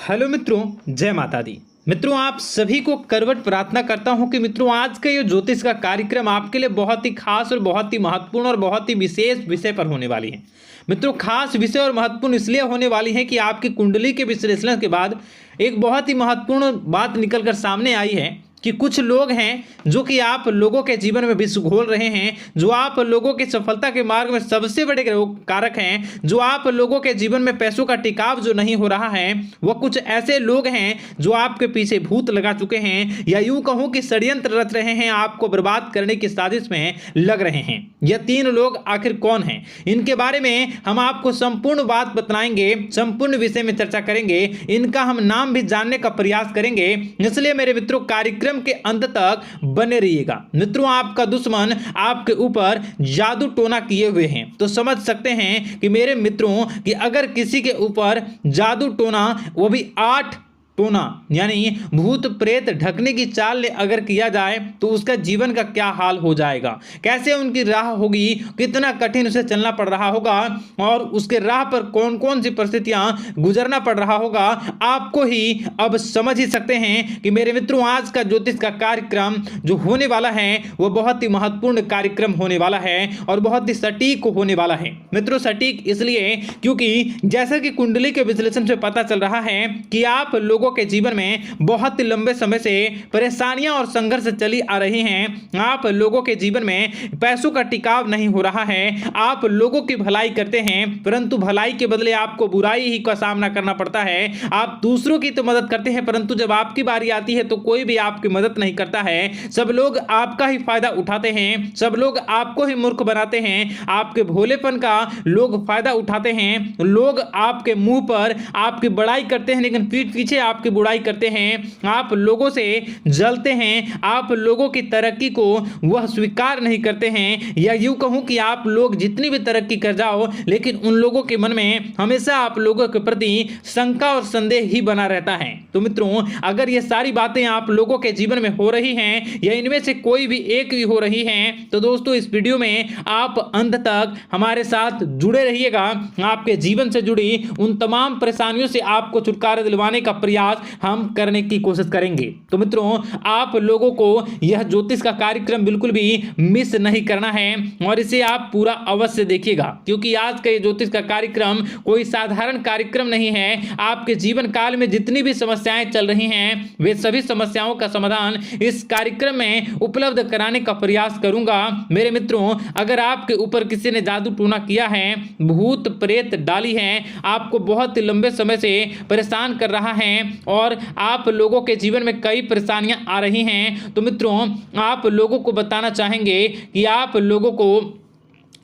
Hello मित्रों, जय माता दी। मित्रों, आप सभी को करवट प्रार्थना करता हूं कि मित्रों आज का ये ज्योतिष का कार्यक्रम आपके लिए बहुत ही खास और बहुत ही महत्वपूर्ण और बहुत ही विशेष विषय पर होने वाली है। मित्रों, खास विषय और महत्वपूर्ण इसलिए होने वाली है कि आपकी कुंडली के विश्लेषण के बाद एक बहुत ही महत्वपूर्ण बात निकलकर सामने आई है कि कुछ लोग हैं जो कि आप लोगों के जीवन में विष घोल रहे हैं, जो आप लोगों की सफलता के मार्ग में सबसे बड़े कारक हैं, जो आप लोगों के जीवन में पैसों का टिकाव जो नहीं हो रहा है, वह कुछ ऐसे लोग हैं जो आपके पीछे भूत लगा चुके हैं या यूं कहूं कि षड्यंत्र रच रहे हैं, आपको बर्बाद करने की साजिश में लग रहे हैं। यह तीन लोग आखिर कौन हैं, इनके बारे में हम आपको संपूर्ण बात बताएंगे, संपूर्ण विषय में चर्चा करेंगे, इनका हम नाम भी जानने का प्रयास करेंगे। इसलिए मेरे मित्रों, कार्यक्रम के अंत तक बने रहिएगा। मित्रों, आपका दुश्मन आपके ऊपर जादू टोना किए हुए हैं, तो समझ सकते हैं कि मेरे मित्रों कि अगर किसी के ऊपर जादू टोना, वो भी 8 टोना यानी भूत प्रेत ढकने की चाल ले अगर किया जाए तो उसका जीवन का क्या हाल हो जाएगा, कैसे उनकी राह होगी, कितना कठिन उसे चलना पड़ रहा होगा और उसके राह पर कौन कौन सी परिस्थितियां गुजरना पड़ रहा होगा, आपको ही अब समझ ही सकते हैं कि मेरे मित्रों आज का ज्योतिष का कार्यक्रम जो होने वाला है वह बहुत ही महत्वपूर्ण कार्यक्रम होने वाला है और बहुत ही सटीक होने वाला है। मित्रों, सटीक इसलिए क्योंकि जैसा कि कुंडली के विश्लेषण से पता चल रहा है कि आप लोगों के जीवन में बहुत ही लंबे समय से परेशानियां और संघर्ष चली आ रही हैं। आप लोगों के जीवन में पैसों का टिकाव नहीं हो रहा है। आप लोगों की भलाई करते हैं परंतु भलाई के बदले आपको बुराई ही का सामना करना पड़ता है। आप दूसरों की तो मदद करते हैं परंतु जब आपकी बारी आती है तो कोई भी आपकी मदद नहीं करता है। सब लोग आपका ही फायदा उठाते हैं, सब लोग आपको ही मूर्ख बनाते हैं, आपके भोलेपन का लोग फायदा उठाते हैं। लोग आपके मुंह पर आपकी बड़ाई करते हैं लेकिन पीठ पीछे आपकी बुराई करते हैं। आप लोगों से जलते हैं, आप लोगों की तरक्की को वह स्वीकार नहीं करते हैं, या यूं कहूं कि आप लोग जितनी भी तरक्की कर जाओ लेकिन उन लोगों के मन में हमेशा आप लोगों के प्रति शंका और संदेह ही बना रहता है। तो मित्रों, अगर ये सारी बातें आप लोगों के जीवन में हो रही हैं या इनमें से कोई भी एक भी हो रही हैं तो दोस्तों इस वीडियो में आप अंत तक हमारे साथ जुड़े रहिएगा। आपके जीवन से जुड़ी उन तमाम परेशानियों से आपको छुटकारा दिलवाने का प्रयास हम करने की कोशिश करेंगे। तो मित्रों, आप लोगों को यह ज्योतिष का कार्यक्रम बिल्कुल भी मिस नहीं करना है और इसे आप पूरा अवश्य देखिएगा क्योंकि आज का ये ज्योतिष का कार्यक्रम कोई साधारण कार्यक्रम नहीं है। आपके जीवन काल में जितनी भी समस्याएं चल रही हैं वे सभी समस्याओं का समाधान इस कार्यक्रम में उपलब्ध कराने का प्रयास करूंगा। मेरे मित्रों, अगर आपके ऊपर किसी ने जादू टोना किया है, भूत प्रेत डाली है, आपको बहुत लंबे समय से परेशान कर रहा है और आप लोगों के जीवन में कई परेशानियां आ रही हैं, तो मित्रों आप लोगों को बताना चाहेंगे कि आप लोगों को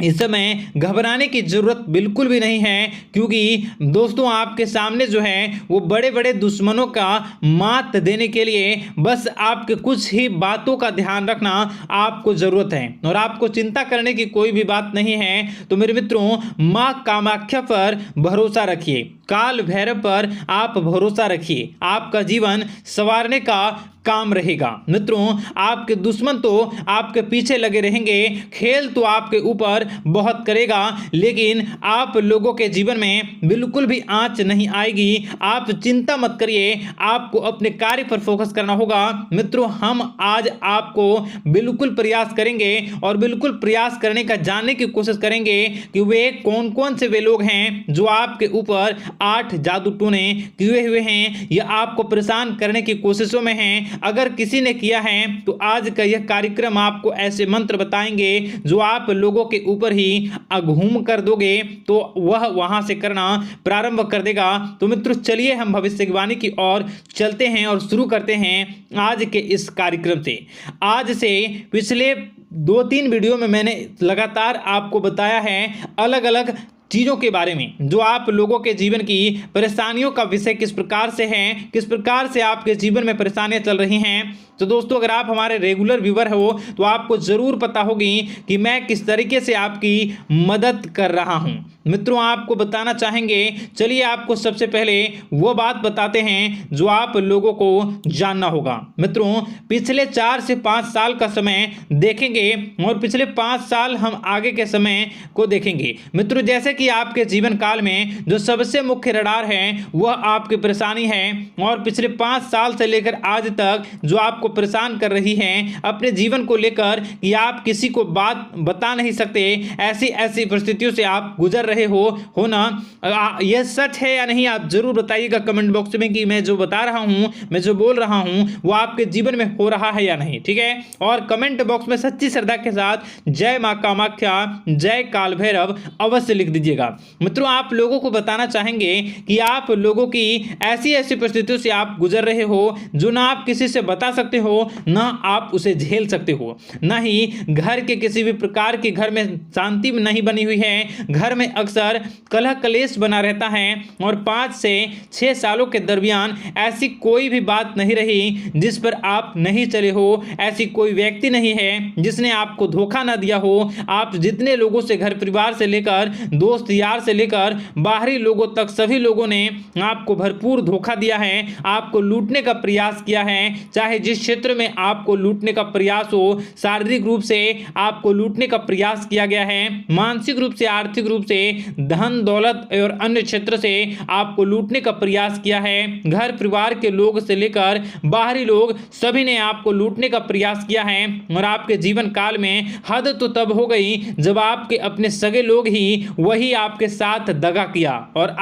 इस समय घबराने की जरूरत बिल्कुल भी नहीं है क्योंकि दोस्तों आपके सामने जो है वो बड़े बड़े दुश्मनों का मात देने के लिए बस आपके कुछ ही बातों का ध्यान रखना आपको जरूरत है और आपको चिंता करने की कोई भी बात नहीं है। तो मेरे मित्रों, मां कामाख्या पर भरोसा रखिए, काल भैरव पर आप भरोसा रखिए, आपका जीवन संवारने का काम रहेगा। मित्रों, आपके दुश्मन तो आपके पीछे लगे रहेंगे, खेल तो आपके ऊपर बहुत करेगा लेकिन आप लोगों के जीवन में बिल्कुल भी आंच नहीं आएगी। आप चिंता मत करिए, आपको अपने कार्य पर फोकस करना होगा। मित्रों, हम आज आपको बिल्कुल प्रयास करेंगे और बिल्कुल प्रयास करने का जानने की कोशिश करेंगे कि वे कौन कौन से वे लोग हैं जो आपके ऊपर 8 जादू टोने किए हुए हैं या आपको परेशान करने की कोशिशों में हैं। अगर किसी ने किया है तो आज का यह कार्यक्रम आपको ऐसे मंत्र बताएंगे जो आप लोगों के ऊपर ही अघूम कर दोगे तो वह वहां से करना प्रारंभ कर देगा। तो मित्रों, चलिए हम भविष्यवाणी की ओर चलते हैं और शुरू करते हैं आज के इस कार्यक्रम से। आज से पिछले 2-3 वीडियो में मैंने लगातार आपको बताया है अलग अलग चीज़ों के बारे में जो आप लोगों के जीवन की परेशानियों का विषय किस प्रकार से है, किस प्रकार से आपके जीवन में परेशानियां चल रही हैं तो दोस्तों अगर आप हमारे रेगुलर व्यूवर हो तो आपको जरूर पता होगी कि मैं किस तरीके से आपकी मदद कर रहा हूं। मित्रों आपको बताना चाहेंगे, चलिए आपको सबसे पहले वो बात बताते हैं जो आप लोगों को जानना होगा। मित्रों पिछले 4 से 5 साल का समय देखेंगे और पिछले 5 साल हम आगे के समय को देखेंगे। मित्रों जैसे कि आपके जीवन काल में जो सबसे मुख्य रडार है वह आपकी परेशानी है, और पिछले 5 साल से लेकर आज तक जो आपको परेशान कर रही है अपने जीवन को लेकर कि आप किसी को बात बता नहीं सकते, ऐसी ऐसी परिस्थितियों से आप गुजर रहे हो ना। यह सच है या नहीं आप जरूर बताइएगा कमेंट बॉक्स में कि मैं जो बता रहा हूं, मैं जो बोल रहा हूं वो आपके जीवन में हो रहा है या नहीं, ठीक है। और कमेंट बॉक्स में सच्ची श्रद्धा के साथ जय मां कामाख्या, जय काल भैरव अवश्य लिख दीजिएगा। मित्रों आप लोगों को बताना चाहेंगे कि आप लोगों की ऐसी ऐसी परिस्थितियों से आप गुजर रहे हो जो ना आप किसी से बता सकते हो ना आप उसे झेल सकते हो, ना ही घर के किसी भी प्रकार के घर में शांति नहीं बनी हुई है, घर में अक्सर कलह कलेश बना रहता है, और 5 से 6 सालों के दरमियान ऐसी कोई भी बात नहीं रही जिस पर आप नहीं चले हो, ऐसी कोई व्यक्ति नहीं है जिसने आपको धोखा ना दिया हो। आप जितने लोगों से घर परिवार से लेकर दोस्त यार से लेकर बाहरी लोगों तक सभी लोगों ने आपको भरपूर धोखा दिया है, आपको लूटने का प्रयास किया है। चाहे जिस क्षेत्र में आपको लूटने का प्रयास हो, शारीरिक रूप से आपको लूटने का प्रयास किया गया है, मानसिक रूप से आर्थिक रूप से धन दौलत और अन्य क्षेत्र से आपको लूटने का प्रयास किया है। घर परिवार के लोग से लेकर बाहरी लोग सभी ने आपको लूटने का प्रयास किया है, और आपके जीवन काल में हद तो तब हो गई जब आपके अपने सगे लोग ही वही आपके साथ दगा किया, और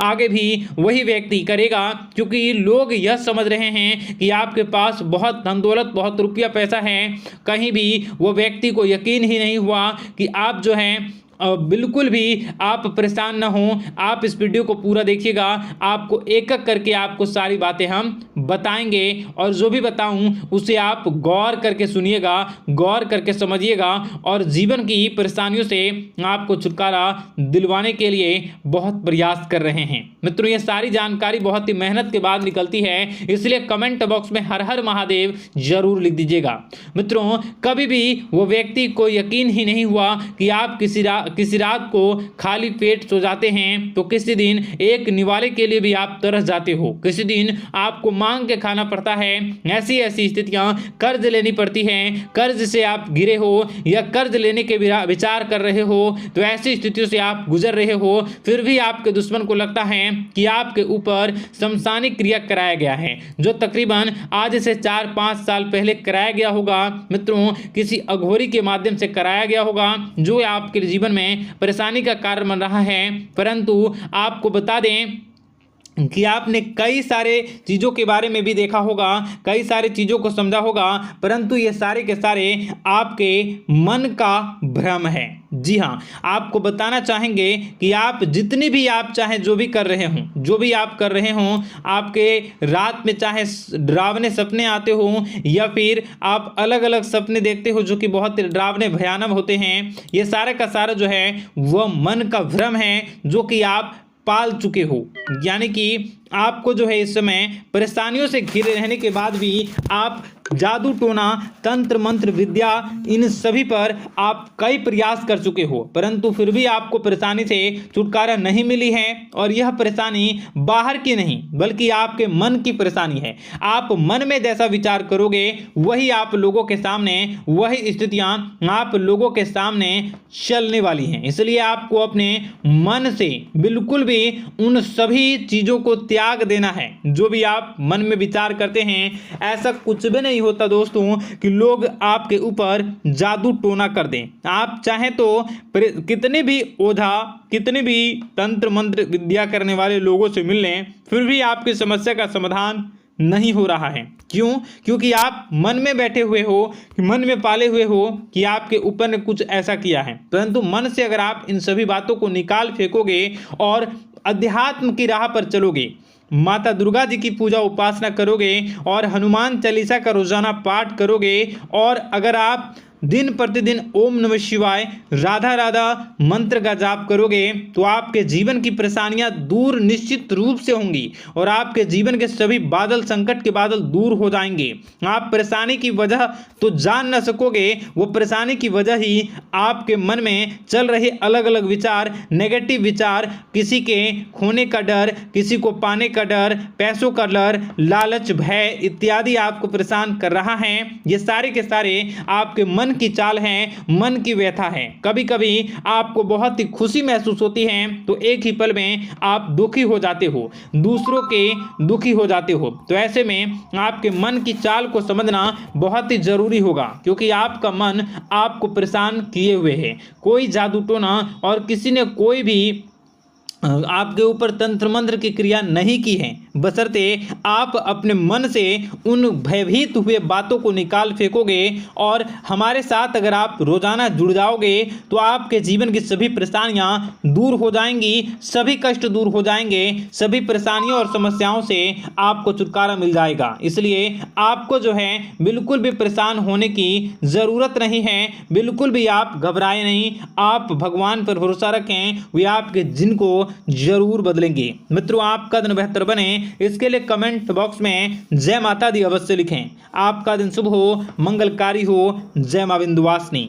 आगे भी वही व्यक्ति करेगा, क्योंकि लोग यह समझ रहे हैं कि आपके पास बहुत धन दौलत बहुत रुपया पैसा है। कहीं भी वो व्यक्ति को यकीन ही नहीं हुआ कि आप जो हैं बिल्कुल भी आप परेशान ना हो। आप इस वीडियो को पूरा देखिएगा, आपको एक एक करके आपको सारी बातें हम बताएंगे, और जो भी बताऊं उसे आप गौर करके सुनिएगा, गौर करके समझिएगा, और जीवन की परेशानियों से आपको छुटकारा दिलवाने के लिए बहुत प्रयास कर रहे हैं। मित्रों ये सारी जानकारी बहुत ही मेहनत के बाद निकलती है, इसलिए कमेंट बॉक्स में हर हर महादेव जरूर लिख दीजिएगा। मित्रों कभी भी वो व्यक्ति को यकीन ही नहीं हुआ कि आप किसी रात को खाली पेट सो जाते हैं, तो किसी दिन एक निवाले के लिए भी आप तरस जाते हो, किसी दिन आपको मांग के खाना पड़ता है। ऐसी ऐसी स्थितियां कर्ज लेनी पड़ती हैं, कर्ज से आप गिरे हो या कर्ज लेने के विचार कर रहे हो, तो ऐसी स्थितियों से आप गुजर रहे हो, फिर भी आपके दुश्मन को लगता है कि आपके ऊपर शमशानी क्रिया कराया गया है, जो तकरीबन आज से 4-5 साल पहले कराया गया होगा। मित्रों किसी अघोरी के माध्यम से कराया गया होगा, जो आपके जीवन में परेशानी का कारण बन रहा है। परंतु आपको बता दें कि आपने कई सारे चीज़ों के बारे में भी देखा होगा, कई सारी चीज़ों को समझा होगा, परंतु ये सारे के सारे आपके मन का भ्रम है। जी हाँ आपको बताना चाहेंगे कि आप जितनी भी आप चाहे जो भी कर रहे हों, जो भी आप कर रहे हों, आपके रात में चाहे डरावने सपने आते हों या फिर आप अलग अलग सपने देखते हो जो कि बहुत ही डरावने भयानक होते हैं, ये सारा का सारा जो है वह मन का भ्रम है जो कि आप पाल चुके हो। यानी कि आपको जो है इस समय परेशानियों से घिरे रहने के बाद भी आप जादू टोना तंत्र मंत्र विद्या इन सभी पर आप कई प्रयास कर चुके हो, परंतु फिर भी आपको परेशानी से छुटकारा नहीं मिली है। और यह परेशानी बाहर की नहीं बल्कि आपके मन की परेशानी है। आप मन में जैसा विचार करोगे वही आप लोगों के सामने, वही स्थितियां आप लोगों के सामने चलने वाली हैं। इसलिए आपको अपने मन से बिल्कुल भी उन सभी चीज़ों को त्याग देना है जो भी आप मन में विचार करते हैं। ऐसा कुछ भी नहीं होता दोस्तों कि लोग आपके ऊपर जादू टोना कर दें। आप चाहें तो कितने भी ओझा, कितने भी तंत्र मंत्र विद्या करने वाले लोगों से मिल लें, फिर भी आपकी समस्या का समाधान नहीं हो रहा है। क्यों? क्योंकि आप मन में बैठे हुए हो, मन में पाले हुए हो कि आपके ऊपर ने कुछ ऐसा किया है। परंतु मन से अगर आप इन सभी बातों को निकाल फेंकोगे और अध्यात्म की राह पर चलोगे, माता दुर्गा जी की पूजा उपासना करोगे और हनुमान चालीसा का रोजाना पाठ करोगे, और अगर आप दिन प्रतिदिन ओम नमः शिवाय, राधा राधा मंत्र का जाप करोगे तो आपके जीवन की परेशानियां दूर निश्चित रूप से होंगी और आपके जीवन के सभी बादल, संकट के बादल दूर हो जाएंगे। आप परेशानी की वजह तो जान न सकोगे, वो परेशानी की वजह ही आपके मन में चल रहे अलग अलग विचार, नेगेटिव विचार, किसी के खोने का डर, किसी को पाने का डर, पैसों का डर, लालच, भय इत्यादि आपको परेशान कर रहा है। ये सारे के सारे आपके मन की चाल हैं, मन की व्यथा है। कभी कभी आपको बहुत ही खुशी महसूस होती है तो एक ही पल में आप दुखी हो जाते हो, दूसरों के दुखी हो जाते हो। तो ऐसे में आपके मन की चाल को समझना बहुत ही जरूरी होगा, क्योंकि आपका मन आपको परेशान किए हुए है। कोई जादू टोना और किसी ने कोई भी आपके ऊपर तंत्र मंत्र की क्रिया नहीं की है, बशर्ते आप अपने मन से उन भयभीत हुए बातों को निकाल फेंकोगे और हमारे साथ अगर आप रोजाना जुड़ जाओगे तो आपके जीवन की सभी परेशानियां दूर हो जाएंगी, सभी कष्ट दूर हो जाएंगे, सभी परेशानियों और समस्याओं से आपको छुटकारा मिल जाएगा। इसलिए आपको जो है बिल्कुल भी परेशान होने की ज़रूरत नहीं है, बिल्कुल भी आप घबराए नहीं। आप भगवान पर भरोसा रखें, वे आपके दिन को जरूर बदलेंगे। मित्रों, आपका दिन बेहतर बने इसके लिए कमेंट बॉक्स में जय माता दी अवश्य लिखें। आपका दिन शुभ हो, मंगलकारी हो। जय मां विंध्यवासिनी।